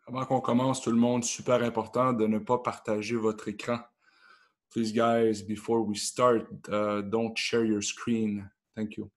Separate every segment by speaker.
Speaker 1: Avant qu'on commence, tout le monde, super important de ne pas partager votre écran. Please, guys, before we start, don't share your screen. Thank you.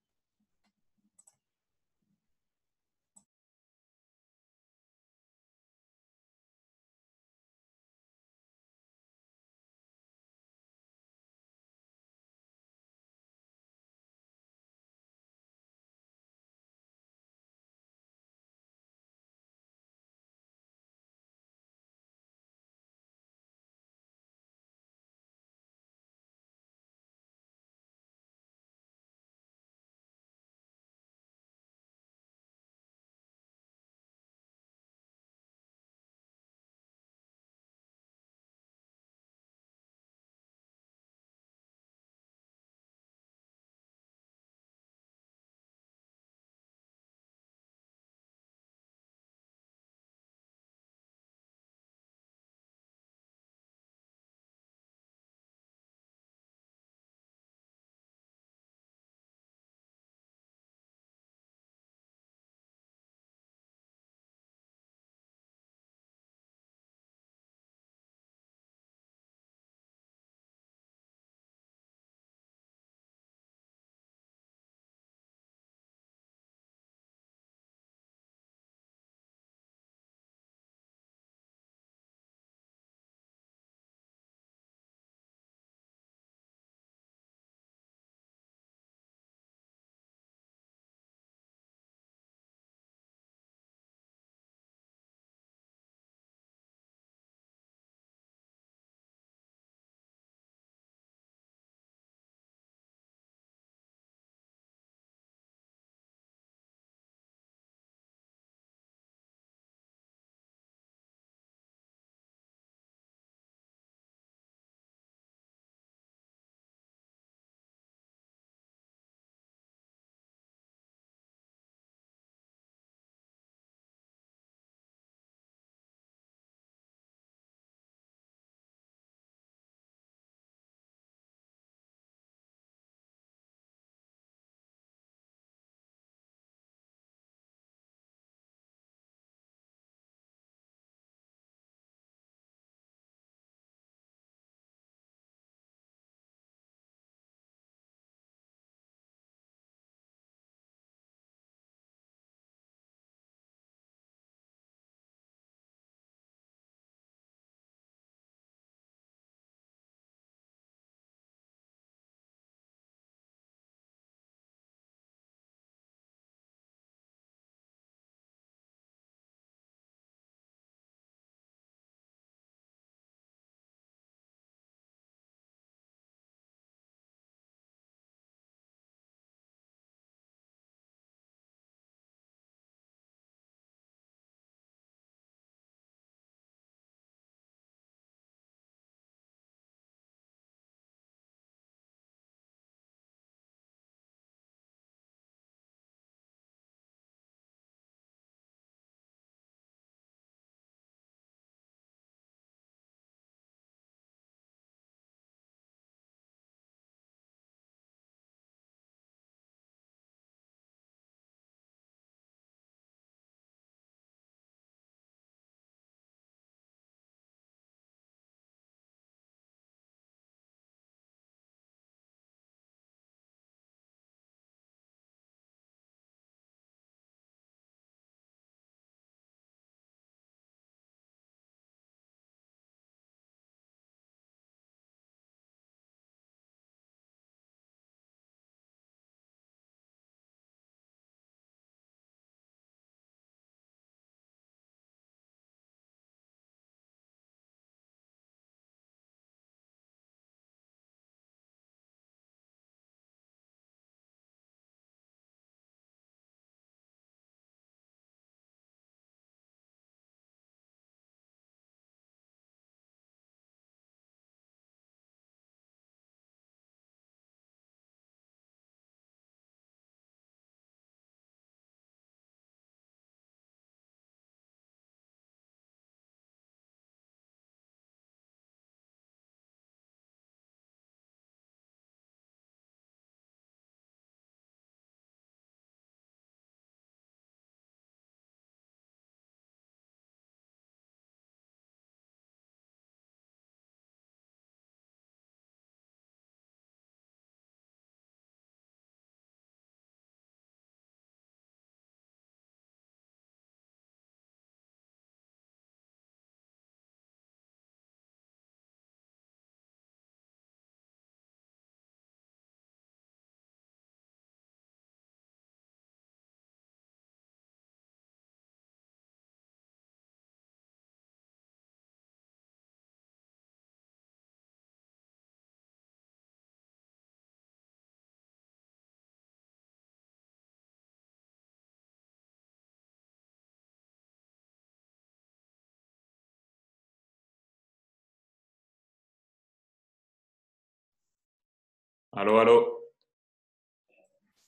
Speaker 2: Allô, allô.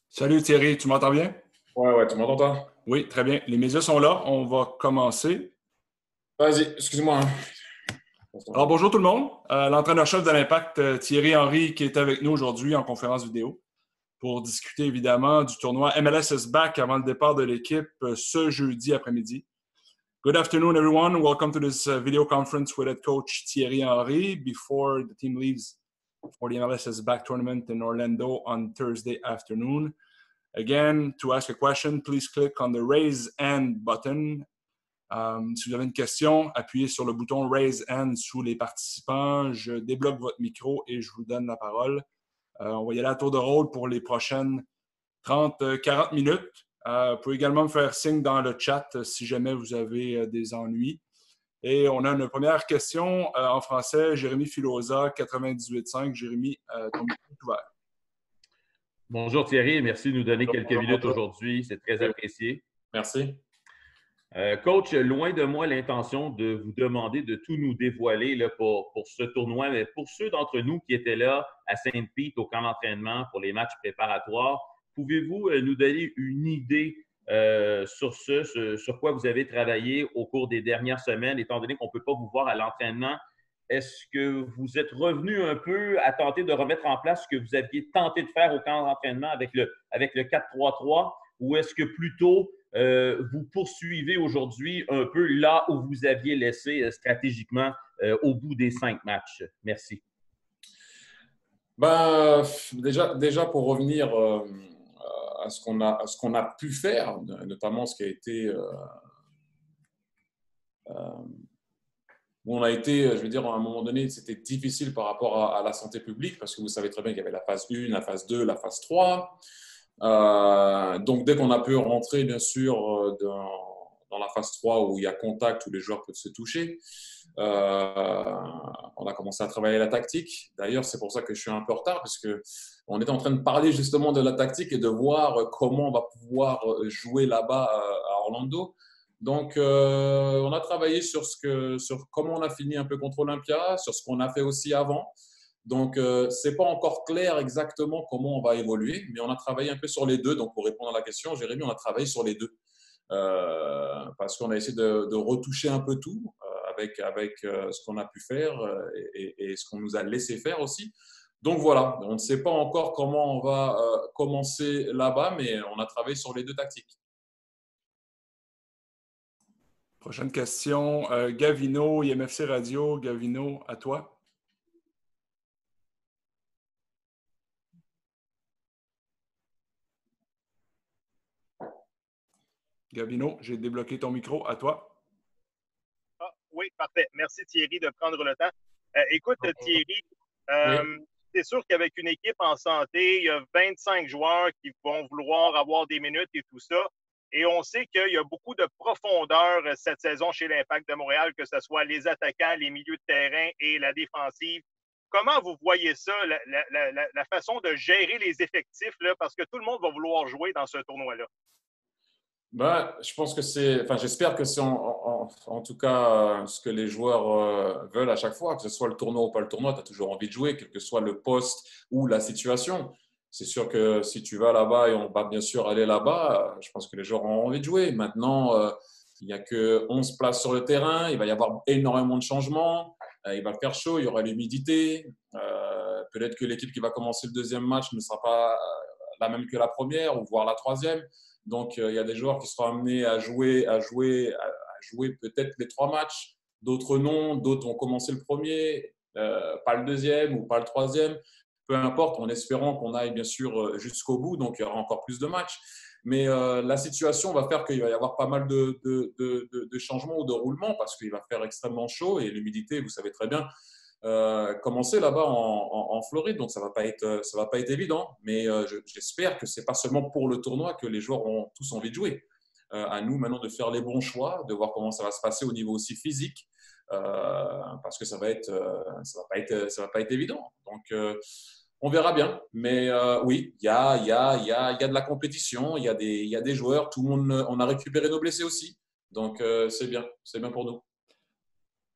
Speaker 1: Salut Thierry, tu m'entends bien?
Speaker 2: Ouais, tu m'entends, toi?
Speaker 1: Oui, très bien. Les médias sont là. On va commencer.
Speaker 2: Vas-y, excuse-moi, hein.
Speaker 1: Alors, bonjour tout le monde. L'entraîneur-chef de l'Impact, Thierry Henry, qui est avec nous aujourd'hui en conférence vidéo pour discuter évidemment du tournoi MLS is back avant le départ de l'équipe ce jeudi après-midi. Good afternoon, everyone. Welcome to this video conference with head coach Thierry Henry before the team leaves for the MLS is back tournament in Orlando on Thursday afternoon. Again, to ask a question, please click on the raise hand button. Si vous avez une question, appuyez sur le bouton Raise Hand sous les participants. Je débloque votre micro et je vous donne la parole. On va y aller à tour de rôle pour les prochaines 30-40 minutes. Vous pouvez également me faire signe dans le chat si jamais vous avez des ennuis. Et on a une première question en français. Jérémy Filosa, 98.5. Jérémy, ton micro est ouvert.
Speaker 3: Bonjour Thierry, merci de nous donner quelques minutes
Speaker 2: bonjour.
Speaker 3: aujourd'hui, c'est très apprécié.
Speaker 2: Merci.
Speaker 3: Coach, loin de moi l'intention de vous demander de tout nous dévoiler là, pour ce tournoi, mais pour ceux d'entre nous qui étaient là à Saint-Pete au camp d'entraînement pour les matchs préparatoires, pouvez-vous nous donner une idée sur quoi vous avez travaillé au cours des dernières semaines, étant donné qu'on ne peut pas vous voir à l'entraînement? Est-ce que vous êtes revenu un peu à tenter de remettre en place ce que vous aviez tenté de faire au camp d'entraînement avec le 4-3-3, ou est-ce que plutôt vous poursuivez aujourd'hui un peu là où vous aviez laissé stratégiquement au bout des 5 matchs? Merci.
Speaker 2: Ben, déjà pour revenir à ce qu'on a pu faire, notamment ce qui a été où on a été, je veux dire, à un moment donné, c'était difficile par rapport à la santé publique parce que vous savez très bien qu'il y avait la phase 1, la phase 2, la phase 3. Donc, dès qu'on a pu rentrer, bien sûr, dans la phase 3 où il y a contact, où les joueurs peuvent se toucher, on a commencé à travailler la tactique. D'ailleurs, c'est pour ça que je suis un peu en retard parce qu'on était en train de parler justement de la tactique et de voir comment on va pouvoir jouer là-bas à Orlando. Donc, on a travaillé sur comment on a fini un peu contre Olympia, sur ce qu'on a fait aussi avant. Donc, ce n'est pas encore clair exactement comment on va évoluer, mais on a travaillé un peu sur les deux. Donc, pour répondre à la question, Jérémy, on a travaillé sur les deux. Parce qu'on a essayé de retoucher un peu tout avec ce qu'on a pu faire et ce qu'on nous a laissé faire aussi. Donc, voilà, on ne sait pas encore comment on va commencer là-bas, mais on a travaillé sur les deux tactiques.
Speaker 1: Prochaine question. Gavino, IMFC Radio. Gavino, à toi. Gavino, j'ai débloqué ton micro. À toi.
Speaker 4: Oui, parfait. Merci Thierry de prendre le temps. Écoute, Thierry,
Speaker 2: Oui.
Speaker 4: c'est sûr qu'avec une équipe en santé, il y a 25 joueurs qui vont vouloir avoir des minutes et tout ça. Et on sait qu'il y a beaucoup de profondeur cette saison chez l'Impact de Montréal, que ce soit les attaquants, les milieux de terrain et la défensive. Comment vous voyez ça, la façon de gérer les effectifs, là, parce que tout le monde va vouloir jouer dans ce tournoi-là?
Speaker 2: Ben, je pense que j'espère que c'est en tout cas ce que les joueurs veulent à chaque fois, que ce soit le tournoi ou pas le tournoi, tu as toujours envie de jouer, quel que soit le poste ou la situation. C'est sûr que si tu vas là-bas et on va bien sûr aller là-bas, je pense que les joueurs ont envie de jouer. Maintenant, il n'y a que 11 places sur le terrain, il va y avoir énormément de changements, il va faire chaud, il y aura l'humidité. Peut-être que l'équipe qui va commencer le deuxième match ne sera pas la même que la première ou voire la troisième. Donc, il y a des joueurs qui seront amenés à jouer peut-être les 3 matchs, d'autres non, d'autres vont commencer le premier, pas le deuxième ou pas le troisième, peu importe, en espérant qu'on aille bien sûr jusqu'au bout, donc il y aura encore plus de matchs. Mais la situation va faire qu'il va y avoir pas mal de changements ou de roulements parce qu'il va faire extrêmement chaud et l'humidité, vous savez très bien, commencer là-bas en Floride, donc ça va pas être évident, mais j'espère que c'est pas seulement pour le tournoi que les joueurs ont tous envie de jouer. À nous maintenant de faire les bons choix, de voir comment ça va se passer au niveau aussi physique, parce que ça va pas être évident. Donc on verra bien, mais oui, il y a de la compétition, il y a des joueurs, tout le monde, on a récupéré nos blessés aussi, donc c'est bien pour nous.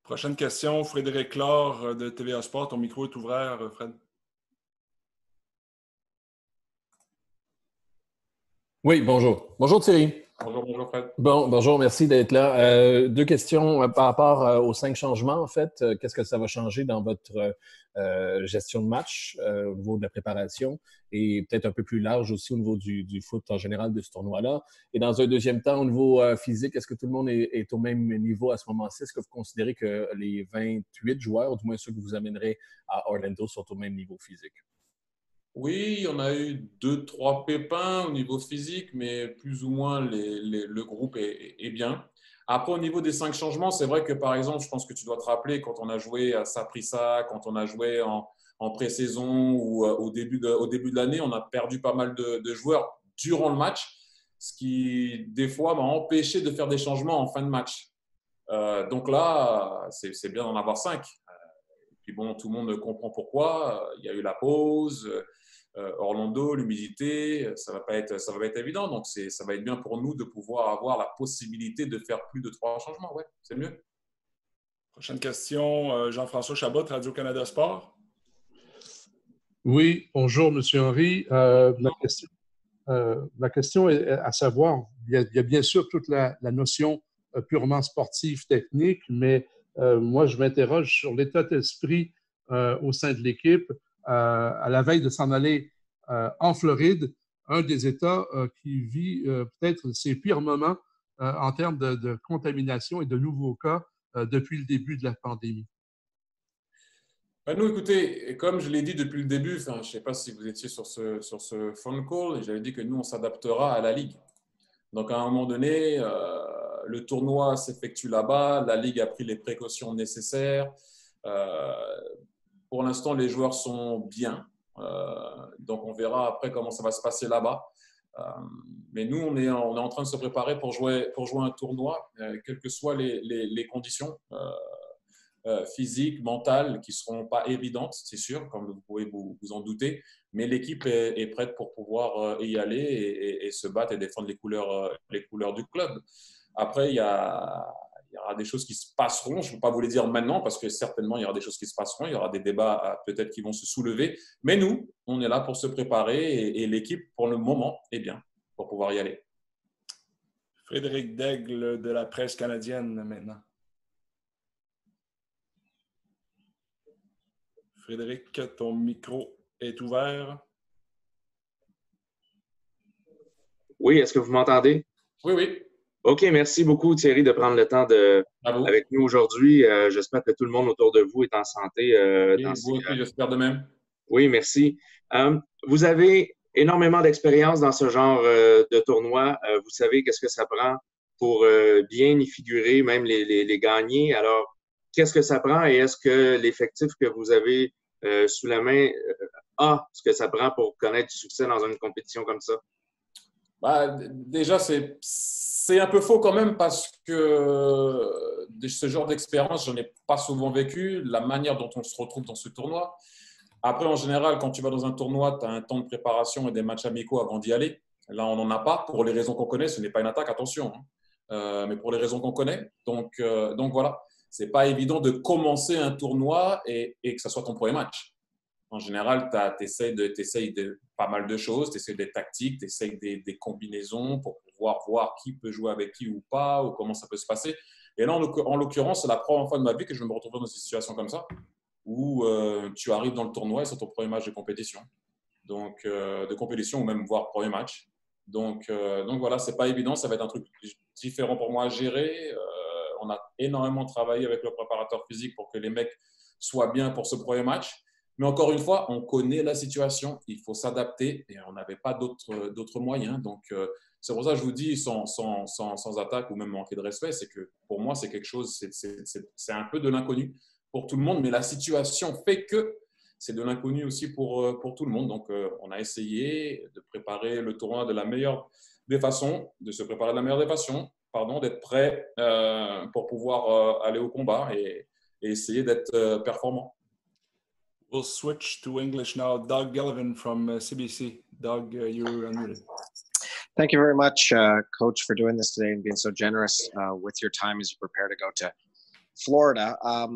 Speaker 1: Prochaine question, Frédéric Laure de TVA Sport. Ton micro est ouvert, Fred.
Speaker 5: Oui, bonjour. Bonjour Thierry.
Speaker 2: Bonjour Fred.
Speaker 5: Bon, bonjour, merci d'être là. Deux questions par rapport aux 5 changements, en fait. Qu'est-ce que ça va changer dans votre gestion de match au niveau de la préparation et peut-être un peu plus large aussi au niveau du foot en général de ce tournoi-là? Et dans un deuxième temps, au niveau physique, est-ce que tout le monde est au même niveau à ce moment-ci? Est-ce que vous considérez que les 28 joueurs, ou du moins ceux que vous amènerez à Orlando, sont au même niveau physique?
Speaker 2: Oui, on a eu 2-3 pépins au niveau physique, mais plus ou moins le groupe est bien. Après, au niveau des 5 changements, c'est vrai que par exemple, je pense que tu dois te rappeler quand on a joué à Saprissa, quand on a joué en pré-saison ou au début de l'année, on a perdu pas mal de joueurs durant le match, ce qui des fois m'a empêché de faire des changements en fin de match. Donc là, c'est bien d'en avoir 5. Puis bon, tout le monde comprend pourquoi. Il y a eu la pause. Orlando, l'humidité, ça va pas être évident. Donc, ça va être bien pour nous de pouvoir avoir la possibilité de faire plus de 3 changements. Ouais, c'est mieux.
Speaker 1: Prochaine question, Jean-François Chabot, Radio-Canada Sport.
Speaker 6: Oui, bonjour, M. Henry. Ma question est à savoir, il y a bien sûr toute la notion purement sportive, technique, mais moi, je m'interroge sur l'état d'esprit au sein de l'équipe à la veille de s'en aller en Floride, un des États qui vit peut-être ses pires moments en termes de contamination et de nouveaux cas depuis le début de la pandémie.
Speaker 2: Nous, écoutez, comme je l'ai dit depuis le début, je ne sais pas si vous étiez sur ce phone call, j'avais dit que nous, on s'adaptera à la Ligue. Donc, à un moment donné, le tournoi s'effectue là-bas, la Ligue a pris les précautions nécessaires. Pour l'instant, les joueurs sont bien. Donc, on verra après comment ça va se passer là-bas. Mais nous, on est en train de se préparer pour jouer un tournoi, quelles que soient les conditions physiques, mentales, qui ne seront pas évidentes, c'est sûr, comme vous pouvez vous en douter. Mais l'équipe est prête pour pouvoir y aller et se battre et défendre les couleurs du club. Après, il y aura des choses qui se passeront. Je ne peux pas vous les dire maintenant parce que certainement, il y aura des choses qui se passeront. Il y aura des débats peut-être qui vont se soulever. Mais nous, on est là pour se préparer et l'équipe, pour le moment, est bien pour pouvoir y aller.
Speaker 1: Frédéric Daigle de la presse canadienne maintenant. Frédéric, ton micro est ouvert.
Speaker 7: Oui, est-ce que vous m'entendez?
Speaker 2: Oui.
Speaker 7: OK, merci beaucoup Thierry de prendre le temps avec nous aujourd'hui. J'espère que tout le monde autour de vous est en santé.
Speaker 2: Vous aussi, j'espère de même.
Speaker 7: Oui, merci. Vous avez énormément d'expérience dans ce genre de tournoi. Vous savez qu'est-ce que ça prend pour bien y figurer, même les gagner. Alors, qu'est-ce que ça prend et est-ce que l'effectif que vous avez sous la main a ce que ça prend pour connaître du succès dans une compétition comme ça?
Speaker 2: Déjà, c'est un peu faux quand même parce que ce genre d'expérience, je n'en ai pas souvent vécu. La manière dont on se retrouve dans ce tournoi. Après, en général, quand tu vas dans un tournoi, tu as un temps de préparation et des matchs amicaux avant d'y aller. Là, on n'en a pas pour les raisons qu'on connaît. Ce n'est pas une attaque, attention, mais pour les raisons qu'on connaît. Donc voilà, c'est pas évident de commencer un tournoi et que ça soit ton premier match. En général, tu essaies de pas mal de choses, tu essaies des tactiques, tu essaies des combinaisons pour pouvoir voir qui peut jouer avec qui ou pas, ou comment ça peut se passer. Et là, en l'occurrence, c'est la première fois de ma vie que je me retrouve dans une situation comme ça, où tu arrives dans le tournoi et c'est ton premier match de compétition. Donc, de compétition ou même voire premier match. Donc voilà, c'est pas évident, ça va être un truc différent pour moi à gérer. On a énormément travaillé avec le préparateur physique pour que les mecs soient bien pour ce premier match. Mais encore une fois, on connaît la situation, il faut s'adapter et on n'avait pas d'autres moyens. Donc, c'est pour ça que je vous dis, sans attaque ou même manquer de respect, c'est que pour moi, c'est quelque chose, c'est un peu de l'inconnu pour tout le monde, mais la situation fait que c'est de l'inconnu aussi pour tout le monde. Donc, on a essayé de préparer le tournoi de la meilleure des façons, d'être prêt pour pouvoir aller au combat et essayer d'être performant.
Speaker 1: We'll switch to English now. Doug Galvin from CBC. Doug, you're unmuted.
Speaker 8: Thank you very much, Coach, for doing this today and being so generous with your time as you prepare to go to Florida. I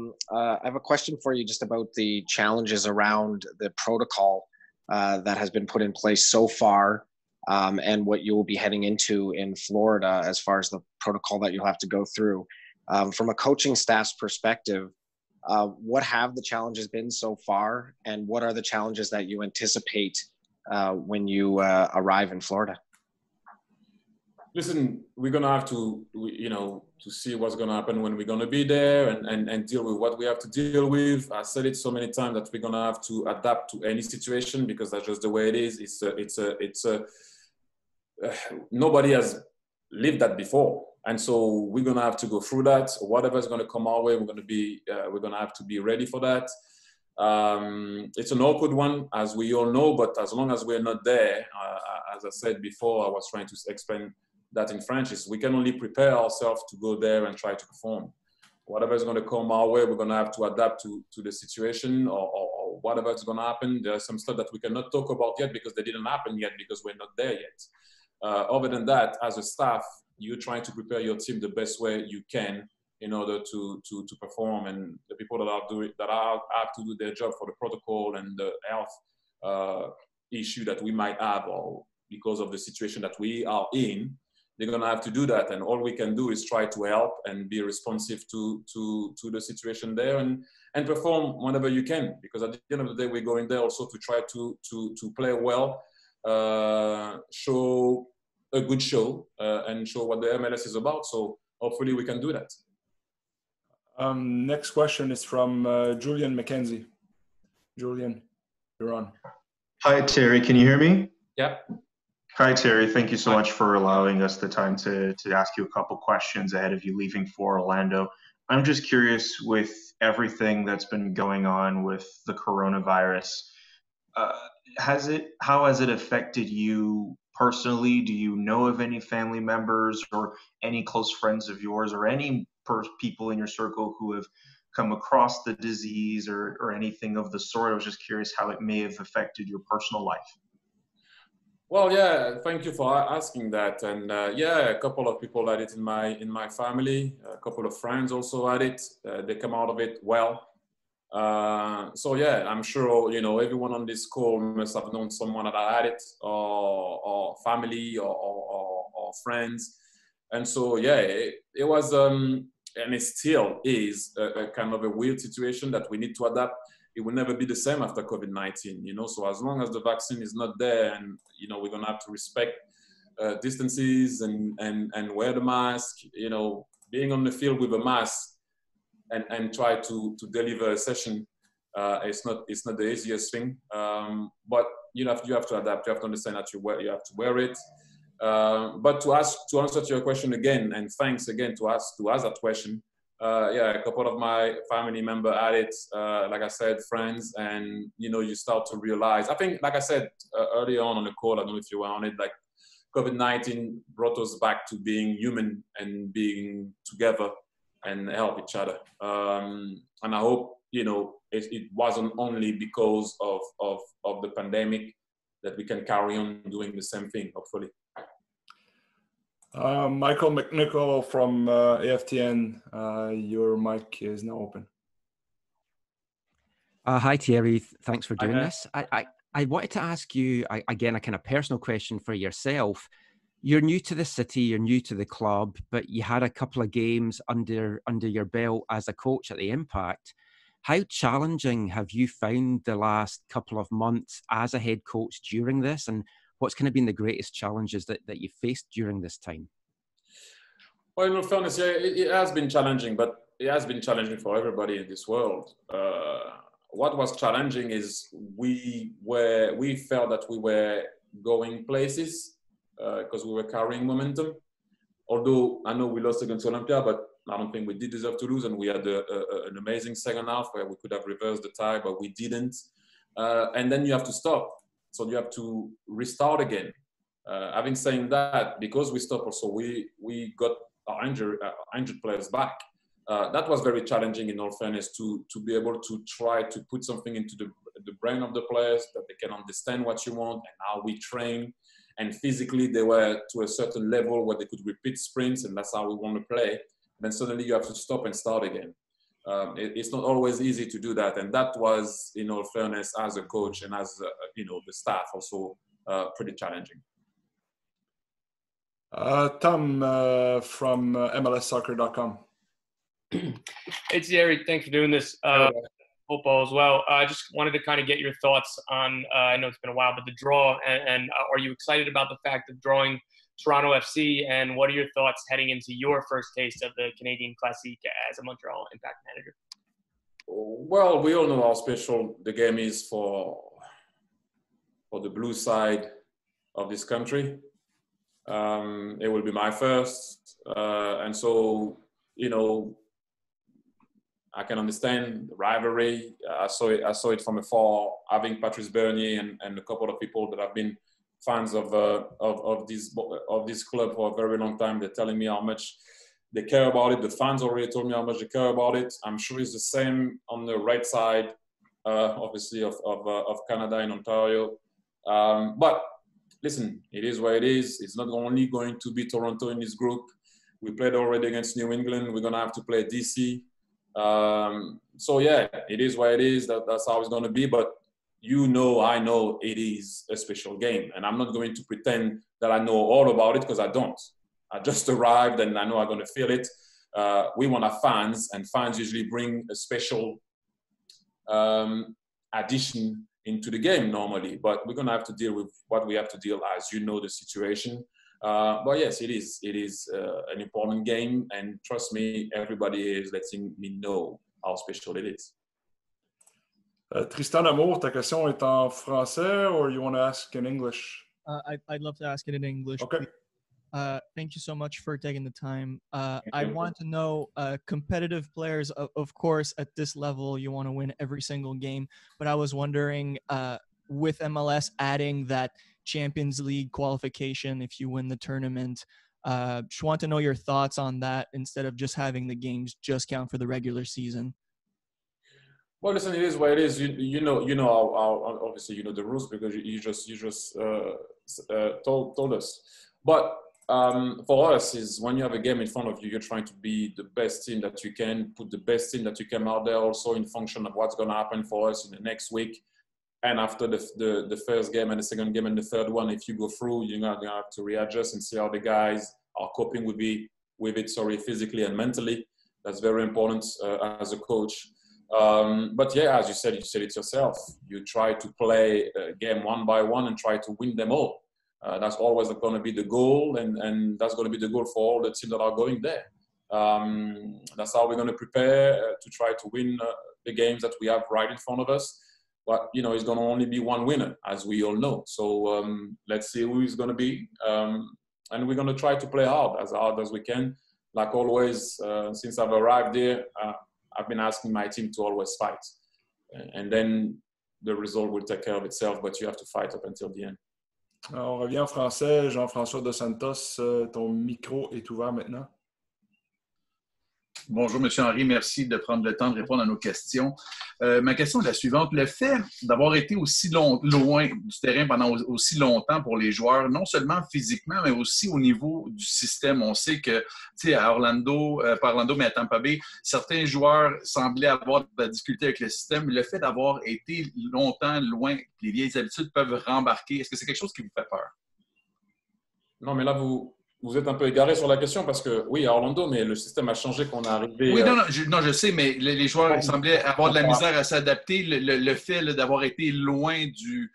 Speaker 8: have a question for you just about the challenges around the protocol that has been put in place so far and what you will be heading into in Florida as far as the protocol that you'll have to go through. From a coaching staff's perspective, what have the challenges been so far, and what are the challenges that you anticipate when you arrive in Florida?
Speaker 2: Listen, we're going to have to, to see what's going to happen when we're going to be there and deal with what we have to deal with. I said it so many times that we're going to have to adapt to any situation because that's just the way it is. Nobody has lived that before. And so we're going to have to go through that. Whatever's going to come our way, we're going to have to be ready for that. It's an awkward one, as we all know, but as long as we're not there, as I said before, I was trying to explain that in French, is we can only prepare ourselves to go there and try to perform. Whatever is going to come our way, we're going to have to adapt to the situation or whatever is going to happen. There's some stuff that we cannot talk about yet because they didn't happen yet because we're not there yet. Other than that, as a staff, you're trying to prepare your team the best way you can in order to perform, and the people that have to do their job for the protocol and the health issue that we might have, or because of the situation that we are in, they're going to have to do that. And all we can do is try to help and be responsive to the situation there and perform whenever you can, because at the end of the day, we're going there also to try to play well, show a good show, and show what the MLS is about. So hopefully we can do that.
Speaker 1: Next question is from Julian McKenzie. Julian, you're on.
Speaker 9: Hi, Terry. Can you hear me?
Speaker 2: Yeah.
Speaker 9: Hi, Terry. Thank you so much for allowing us the time to ask you a couple questions ahead of you leaving for Orlando. I'm just curious, with everything that's been going on with the coronavirus, how has it affected you personally? Do you know of any family members or any close friends of yours or any people in your circle who have come across the disease or anything of the sort? I was just curious how it may have affected your personal life.
Speaker 2: Well, yeah, thank you for asking that. And yeah, a couple of people had it in my family, a couple of friends also had it. They come out of it well. So yeah, I'm sure, everyone on this call must have known someone that had it, or family or friends. And so, yeah, it was, and it still is a kind of a weird situation that we need to adapt. It will never be the same after COVID-19, so as long as the vaccine is not there, and, we're going to have to respect distances and wear the mask, being on the field with a mask and try to deliver a session, it's not the easiest thing. But you have to adapt. You have to understand that you have to wear it. But to answer to your question again, and thanks again to ask that question. Yeah, a couple of my family members had it, like I said, friends, and you start to realize. I think, like I said earlier on the call, I don't know if you were on it, like COVID-19 brought us back to being human and being together and help each other. And I hope it wasn't only because of the pandemic that we can carry on doing the same thing, hopefully.
Speaker 1: Michael McNichol from AFTN, your mic is now open.
Speaker 10: Hi, Thierry. Thanks for doing this. I wanted to ask you, again, a kind of personal question for yourself. You're new to the city, you're new to the club, but you had a couple of games under your belt as a coach at the Impact. How challenging have you found the last couple of months as a head coach during this? And what's kind of been the greatest challenges that you faced during this time?
Speaker 2: Well, in all fairness, yeah, it has been challenging, but it has been challenging for everybody in this world. What was challenging is we felt that we were going places because we were carrying momentum. Although I know we lost against Olympia, but I don't think we did deserve to lose, and we had an amazing second half where we could have reversed the tie, but we didn't. And then you have to stop. So you have to restart again. Having said that, because we stopped also, we got our injured players back. That was very challenging, in all fairness, to be able to try to put something into the brain of the players, that they can understand what you want and how we train. And physically, they were to a certain level where they could repeat sprints, and that's how we want to play. Then suddenly you have to stop and start again. It's not always easy to do that. And that was, in all fairness, as a coach and as, the staff also pretty challenging.
Speaker 1: Tom from MLSsoccer.com.
Speaker 11: Hey, Thierry. Thanks for doing this. Football as well. I just wanted to kind of get your thoughts on, I know it's been a while, but the draw, and are you excited about the fact of drawing Toronto FC, and what are your thoughts heading into your first taste of the Canadian Classique as a Montreal Impact manager?
Speaker 2: Well, we all know how special the game is for the blue side of this country. It will be my first. And so, I can understand the rivalry. I saw it from afar, having Patrice Bernier and a couple of people that have been fans of this club for a very long time. They're telling me how much they care about it. The fans already told me how much they care about it. I'm sure it's the same on the right side, obviously, of Canada and Ontario. But listen, it is what it is. It's not only going to be Toronto in this group. We played already against New England. We're going to have to play DC. So yeah, it is what it is. That's how it's going to be. But I know it is a special game, and I'm not going to pretend that I know all about it, because I don't. I just arrived and I know I'm going to feel it. We want our fans, and fans usually bring a special addition into the game normally. But we're going to have to deal with what we have to deal, as you know the situation. But yes, it is an important game, and trust me, everybody is letting me know how special it is.
Speaker 1: Tristan Amour, ta question est en français, or you want to ask in English?
Speaker 12: I'd love to ask it in English.
Speaker 1: Okay.
Speaker 12: Thank you so much for taking the time. I want to know, competitive players, of course, at this level, you want to win every single game. But I was wondering, with MLS adding that Champions League qualification if you win the tournament, just want to know your thoughts on that instead of just having the games just count for the regular season.
Speaker 2: Well, listen, it is what it is. You know how obviously you know the rules, because you just told us. But for us, is when you have a game in front of you, you're trying to be the best team that you can, put the best team that you can out there, also in function of what's going to happen for us in the next week. And after the first game and the second game and the third one, if you go through, you're going to have to readjust and see how the guys are coping with it, physically and mentally. That's very important as a coach. But yeah, as you said it yourself. You try to play a game one by one and try to win them all. That's always going to be the goal, and that's going to be the goal for all the teams that are going there. That's how we're going to prepare to try to win the games that we have right in front of us. But, it's going to only be one winner, as we all know. So let's see who is going to be. And we're going to try to play hard as we can. Like always, since I've arrived here, I've been asking my team to always fight. And then the result will take care of itself, but you have to fight up until the end.
Speaker 1: On revient en français. Jean-François Dos Santos, ton micro est ouvert maintenant.
Speaker 13: Bonjour, M. Henry. Merci de prendre le temps de répondre à nos questions. Ma question est la suivante. Le fait d'avoir été aussi loin du terrain pendant aussi longtemps pour les joueurs, non seulement physiquement, mais aussi au niveau du système. On sait que, à Orlando, pas Orlando, mais à Tampa Bay, certains joueurs semblaient avoir de la difficulté avec le système. Le fait d'avoir été longtemps loin, les vieilles habitudes peuvent rembarquer. Est-ce que c'est quelque chose qui vous fait peur?
Speaker 2: Non, mais là, vous êtes un peu égaré sur la question, parce que oui, à Orlando, mais le système a changé quand on est arrivé.
Speaker 13: Oui, non, je sais, mais les joueurs semblaient avoir de la misère à s'adapter. Le fait d'avoir été loin du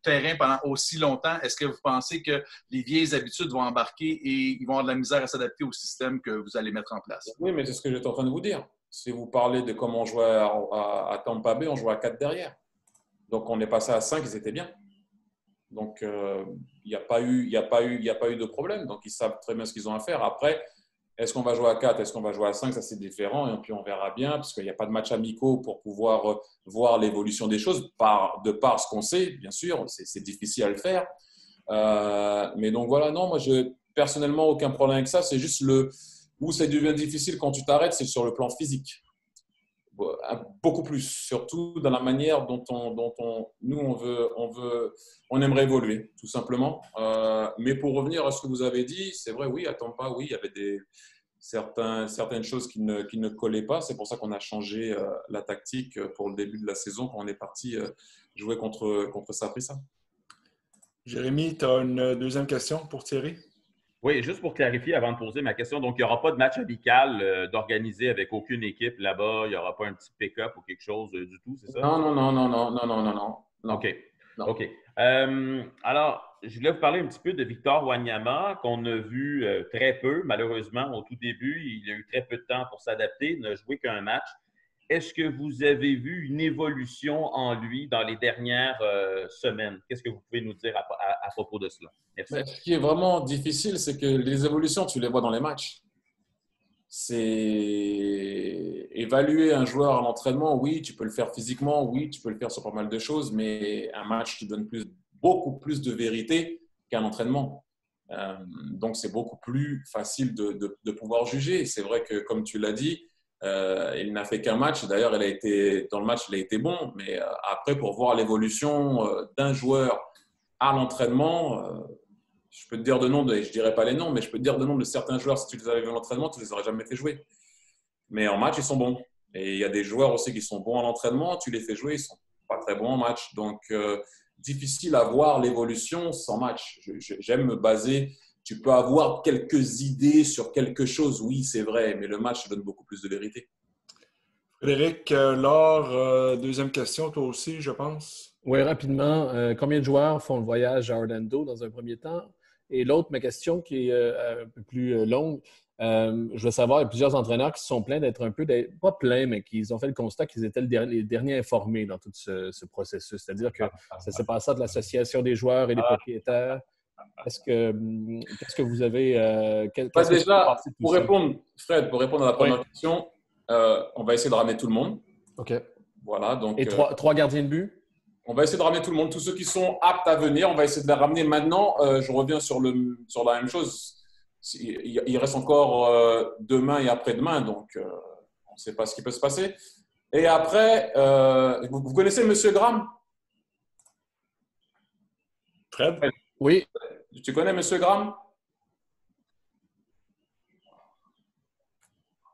Speaker 13: terrain pendant aussi longtemps, est-ce que vous pensez que les vieilles habitudes vont embarquer et ils vont avoir de la misère à s'adapter au système que vous allez mettre en place?
Speaker 2: Oui, mais c'est ce que j'étais en train de vous dire. Si vous parlez de comment on jouait à Tampa Bay, on jouait à 4 derrière. Donc, on est passé à 5, ils étaient bien. Donc, il n'y a pas eu de problème. Donc, ils savent très bien ce qu'ils ont à faire. Après, est-ce qu'on va jouer à 4, est-ce qu'on va jouer à 5? Ça, c'est différent. Et puis, on verra bien, parce qu'il n'y a pas de match amicaux pour pouvoir voir l'évolution des choses. De par ce qu'on sait, bien sûr, c'est difficile à le faire. Mais donc, voilà, non, moi, personnellement, aucun problème avec ça. C'est juste où ça devient difficile quand tu t'arrêtes, c'est sur le plan physique. Beaucoup plus, surtout dans la manière dont on aimerait évoluer, tout simplement. Mais pour revenir à ce que vous avez dit, c'est vrai, oui, à Tampa, oui, il y avait certaines choses qui ne collaient pas. C'est pour ça qu'on a changé la tactique pour le début de la saison quand on est parti jouer contre Saprissa.
Speaker 1: Jérémy, tu as une deuxième question pour Thierry?
Speaker 3: Oui, juste pour clarifier avant de poser ma question. Donc, il n'y aura pas de match amical d'organiser avec aucune équipe là-bas. Il n'y aura pas un petit pick-up ou quelque chose du tout, c'est ça?
Speaker 2: Non.
Speaker 3: OK.
Speaker 2: Non.
Speaker 3: OK. Alors, je voulais vous parler un petit peu de Victor Wanyama, qu'on a vu très peu, malheureusement, au tout début. Il a eu très peu de temps pour s'adapter. Il n'a joué qu'un match. Est-ce que vous avez vu une évolution en lui dans les dernières semaines? Qu'est-ce que vous pouvez nous dire à propos de cela? Merci.
Speaker 2: Mais ce qui est vraiment difficile, c'est que les évolutions, tu les vois dans les matchs. C'est évaluer un joueur à l'entraînement, oui, tu peux le faire physiquement, oui, tu peux le faire sur pas mal de choses, mais un match qui donne beaucoup plus de vérité qu'un entraînement. Donc, c'est beaucoup plus facile de pouvoir juger. C'est vrai que, comme tu l'as dit, il n'a fait qu'un match. D'ailleurs, dans le match, il a été bon. Mais après, pour voir l'évolution d'un joueur à l'entraînement, je peux te dire de nom, je ne dirai pas les noms, mais je peux te dire de nom de certains joueurs, si tu les avais vus à l'entraînement, tu ne les aurais jamais fait jouer. Mais en match, ils sont bons. Et il y a des joueurs aussi qui sont bons à l'entraînement, tu les fais jouer, ils ne sont pas très bons en match. Donc, difficile à voir l'évolution sans match. J'aime me baser. Tu peux avoir quelques idées sur quelque chose, oui, c'est vrai, mais le match donne beaucoup plus de vérité.
Speaker 1: Frédéric, Laure, deuxième question, toi aussi, je pense.
Speaker 5: Oui, rapidement. Combien de joueurs font le voyage à Orlando dans un premier temps? Et l'autre, ma question qui est un peu plus longue, je veux savoir, il y a plusieurs entraîneurs qui se sont plaints d'être un peu, pas plaints, mais qui ont fait le constat qu'ils étaient les derniers informés dans tout ce processus. C'est-à-dire que ça s'est passé entre l'association des joueurs et des propriétaires. Qu'est-ce que vous avez…
Speaker 2: déjà, pour répondre à la première question, on va essayer de ramener tout le monde.
Speaker 5: OK.
Speaker 2: Voilà, donc,
Speaker 5: et trois gardiens de but?
Speaker 2: On va essayer de ramener tout le monde. Tous ceux qui sont aptes à venir, on va essayer de les ramener maintenant. Je reviens sur la même chose. Il reste encore demain et après-demain, donc on ne sait pas ce qui peut se passer. Et après, vous connaissez M. Graham?
Speaker 1: Fred?
Speaker 5: Oui.
Speaker 2: Tu connais M. Graham?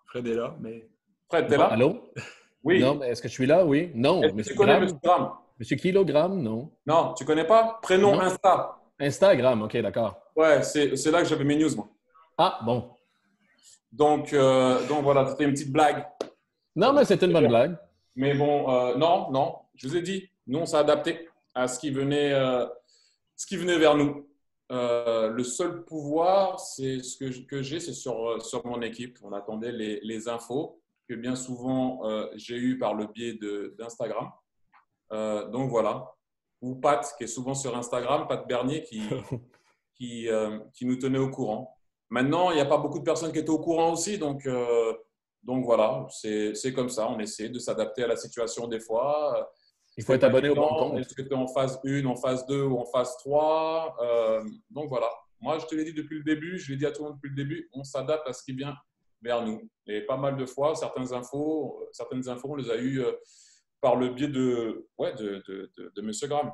Speaker 1: Fred est là, mais…
Speaker 2: Fred, t'es là?
Speaker 5: Allô?
Speaker 2: Oui.
Speaker 5: Non, mais est-ce que je suis là? Oui. Non.
Speaker 2: Tu connais M. Graham?
Speaker 5: Monsieur Kilogramme, non.
Speaker 2: Non, tu connais pas? Prénom
Speaker 5: non.
Speaker 2: Insta.
Speaker 5: Instagram, OK, d'accord.
Speaker 2: Ouais, c'est là que j'avais mes news, moi.
Speaker 5: Ah, bon.
Speaker 2: Donc voilà, c'était une petite blague.
Speaker 5: Non, mais c'était une bonne blague.
Speaker 2: Mais bon, non, je vous ai dit, nous, on s'est adapté à ce qui venait vers nous. Le seul pouvoir, c'est ce que j'ai, c'est sur mon équipe. On attendait les infos que bien souvent j'ai eues par le biais d'Instagram. Donc voilà. Ou Pat, qui est souvent sur Instagram, Pat Bernier, qui nous tenait au courant. Maintenant, il n'y a pas beaucoup de personnes qui étaient au courant aussi, donc voilà, c'est comme ça. On essaie de s'adapter à la situation des fois.
Speaker 5: Il faut être abonné au bon compte.
Speaker 2: Est-ce que tu es en phase 1, en phase 2 ou en phase 3? Donc voilà. Moi, je te l'ai dit depuis le début, je l'ai dit à tout le monde depuis le début, on s'adapte à ce qui vient vers nous. Et pas mal de fois, certaines infos on les a eues par le biais de M. Graham.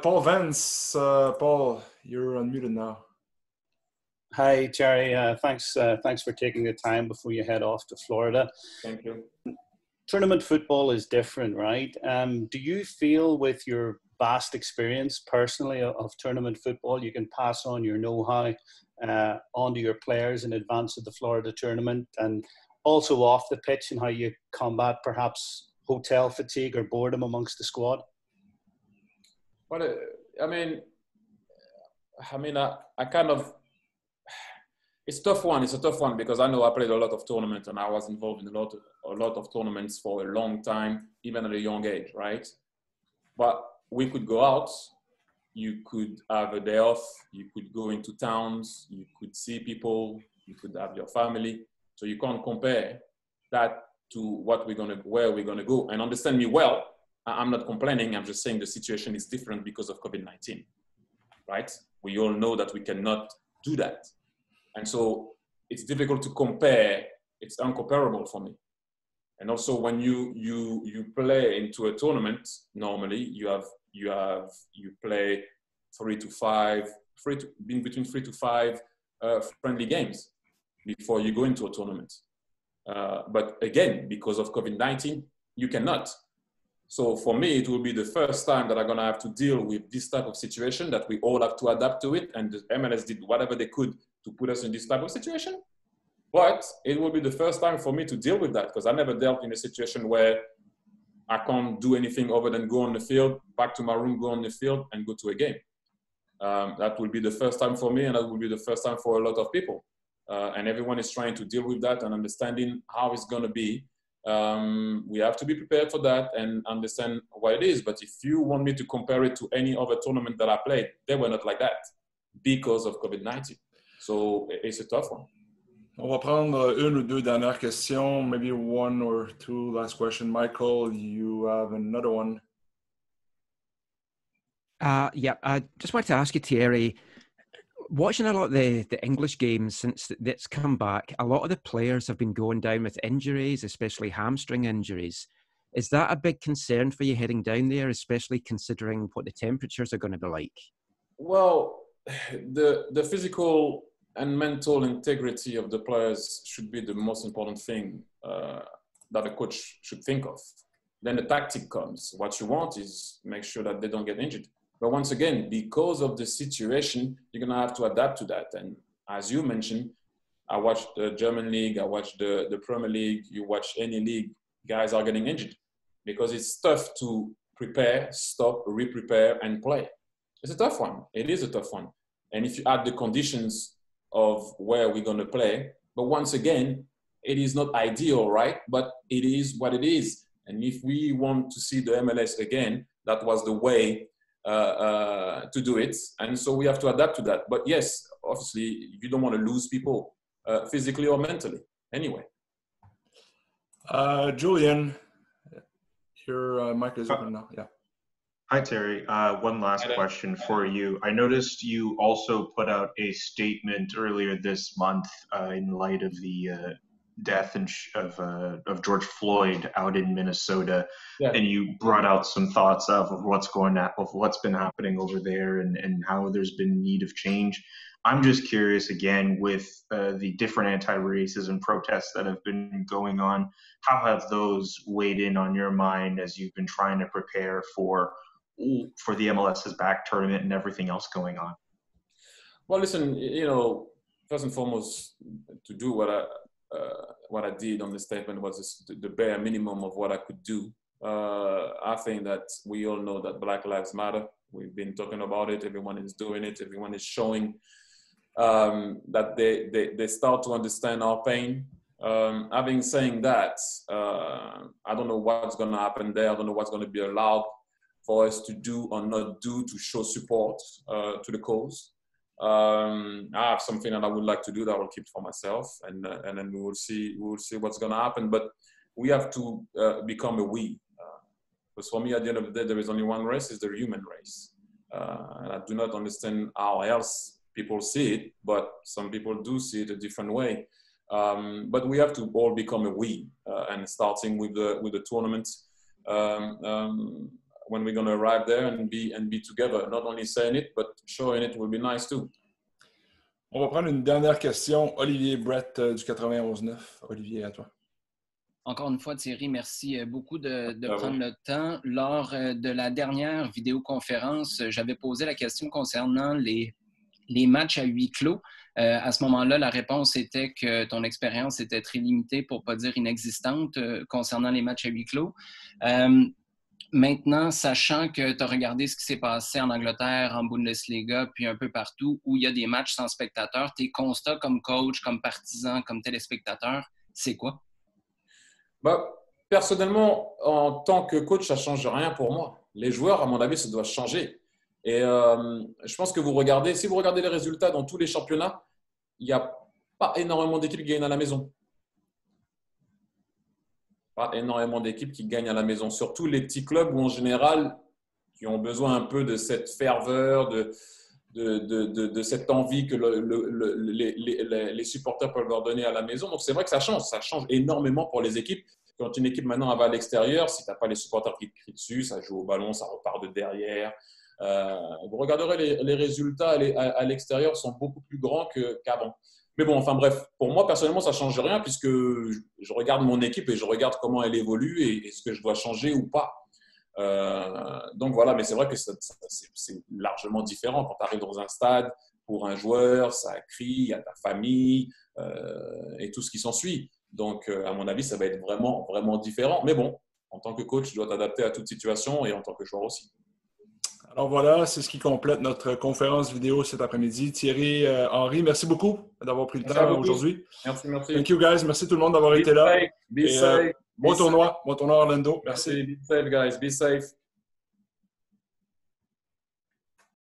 Speaker 1: Paul Vance, Paul, you're unmuted now.
Speaker 14: Hi, Jerry. Thanks for taking the time before you head off to Florida.
Speaker 2: Thank you.
Speaker 14: Tournament football is different, right? Do you feel with your vast experience personally of tournament football, you can pass on your know-how onto your players in advance of the Florida tournament, and also off the pitch, and how you combat perhaps hotel fatigue or boredom amongst the squad?
Speaker 2: Well, I mean, I kind of, it's a tough one. It's a tough one because I know I played a lot of tournaments and I was involved in a lot of tournaments for a long time, even at a young age, right? But we could go out. You could have a day off. You could go into towns. You could see people. You could have your family. So you can't compare that to where we're gonna go. And understand me well. I'm not complaining. I'm just saying the situation is different because of COVID-19, right? We all know that we cannot do that. And so it's difficult to compare. It's uncomparable for me. And also when you play into a tournament, normally you play between 3 to 5 friendly games before you go into a tournament. But again, because of COVID-19, you cannot. So for me, it will be the first time that I'm going to have to deal with this type of situation, that we all have to adapt to it. And the MLS did whatever they could to put us in this type of situation. But it will be the first time for me to deal with that, because I never dealt in a situation where I can't do anything other than go on the field, back to my room, go on the field, and go to a game. That will be the first time for me, and that will be the first time for a lot of people. And everyone is trying to deal with that and understanding how it's going to be. We have to be prepared for that and understand what it is. But if you want me to compare it to any other tournament that I played, they were not like that because of COVID-19. So it's a tough one.
Speaker 1: On va prendre une ou deux dernières questions, maybe one or two last question. Michael, you have another one.
Speaker 10: Yeah, I just wanted to ask you, Thierry, watching a lot of the English games since it's come back, a lot of the players have been going down with injuries, especially hamstring injuries. Is that a big concern for you heading down there, especially considering what the temperatures are going to be like?
Speaker 2: Well, the physical and mental integrity of the players should be the most important thing that a coach should think of. Then the tactic comes. What you want is make sure that they don't get injured. But once again, because of the situation, you're going to have to adapt to that. And as you mentioned, I watched the German league, I watched the Premier League, you watch any league, guys are getting injured because it's tough to prepare, stop, re-prepare, and play. It's a tough one. It is a tough one. And if you add the conditions of where we're going to play, but once again, it is not ideal, right? But it is what it is. And if we want to see the MLS again, that was the way to do it, and so we have to adapt to that. But yes, obviously, you don't want to lose people physically or mentally. Anyway,
Speaker 1: Julian, your mic is open now. Yeah.
Speaker 9: Hi, Terry. One last question for you. I noticed you also put out a statement earlier this month in light of the death of George Floyd out in Minnesota, and you brought out some thoughts of what's been happening over there and how there's been need of change. I'm just curious again with the different anti-racism protests that have been going on, how have those weighed in on your mind as you've been trying to prepare for the MLS's back tournament and everything else going on?
Speaker 2: Well, listen, first and foremost, to do what I did on the statement was the bare minimum of what I could do. I think that we all know that Black Lives Matter. We've been talking about it. Everyone is doing it. Everyone is showing that they start to understand our pain. Having saying that, I don't know what's going to happen there. I don't know what's going to be allowed for us to do or not do to show support to the cause. I have something that I would like to do that I will keep for myself, and then we will see what's going to happen. But we have to become a we. Because for me, at the end of the day, there is only one race: is the human race. And I do not understand how else people see it, but some people do see it a different way. But we have to all become a we, and starting with the tournament. When we're going to arrive there and be together, not only saying it, but showing it will be nice too.
Speaker 1: On va prendre une dernière question. Olivier Brett du 91.9. Olivier, à toi.
Speaker 15: Encore une fois, Thierry, merci beaucoup de prendre le temps. Lors de la dernière vidéoconférence, j'avais posé la question concernant les matchs à huis clos. À ce moment-là, la réponse était que ton expérience était très limitée, pour ne pas dire inexistante, concernant les matchs à huis clos. Maintenant, sachant que tu as regardé ce qui s'est passé en Angleterre, en Bundesliga, puis un peu partout où il y a des matchs sans spectateurs, tes constats comme coach, comme partisan, comme téléspectateur, c'est quoi?
Speaker 2: Personnellement, en tant que coach, ça ne change rien pour moi. Les joueurs, à mon avis, ça doit changer. Et je pense que si vous regardez les résultats dans tous les championnats, il n'y a pas énormément d'équipes qui gagnent à la maison. Pas énormément d'équipes qui gagnent à la maison, surtout les petits clubs où en général qui ont besoin un peu de cette ferveur, de cette envie que les supporters peuvent leur donner à la maison. Donc c'est vrai que ça change énormément pour les équipes. Quand une équipe maintenant va à l'extérieur, si tu n'as pas les supporters qui te crient dessus, ça joue au ballon, ça repart de derrière. Vous regarderez les résultats à l'extérieur sont beaucoup plus grands qu'avant. Mais bon, enfin bref, pour moi, personnellement, ça ne change rien puisque je regarde mon équipe et je regarde comment elle évolue et ce que je dois changer ou pas. Donc voilà, mais c'est vrai que c'est largement différent quand tu arrives dans un stade. Pour un joueur, ça crie, il y a ta famille et tout ce qui s'ensuit. Donc, à mon avis, ça va être vraiment, vraiment différent. Mais bon, en tant que coach, tu dois t'adapter à toute situation et en tant que joueur aussi.
Speaker 1: Alors voilà, c'est ce qui complète notre conférence vidéo cet après-midi. Thierry Henry, merci beaucoup d'avoir pris le temps aujourd'hui.
Speaker 2: Merci.
Speaker 1: Thank you, guys. Merci tout le monde d'avoir été là.
Speaker 2: Be safe.
Speaker 1: Bon tournoi Orlando. Merci.
Speaker 2: Be safe, guys. Be safe.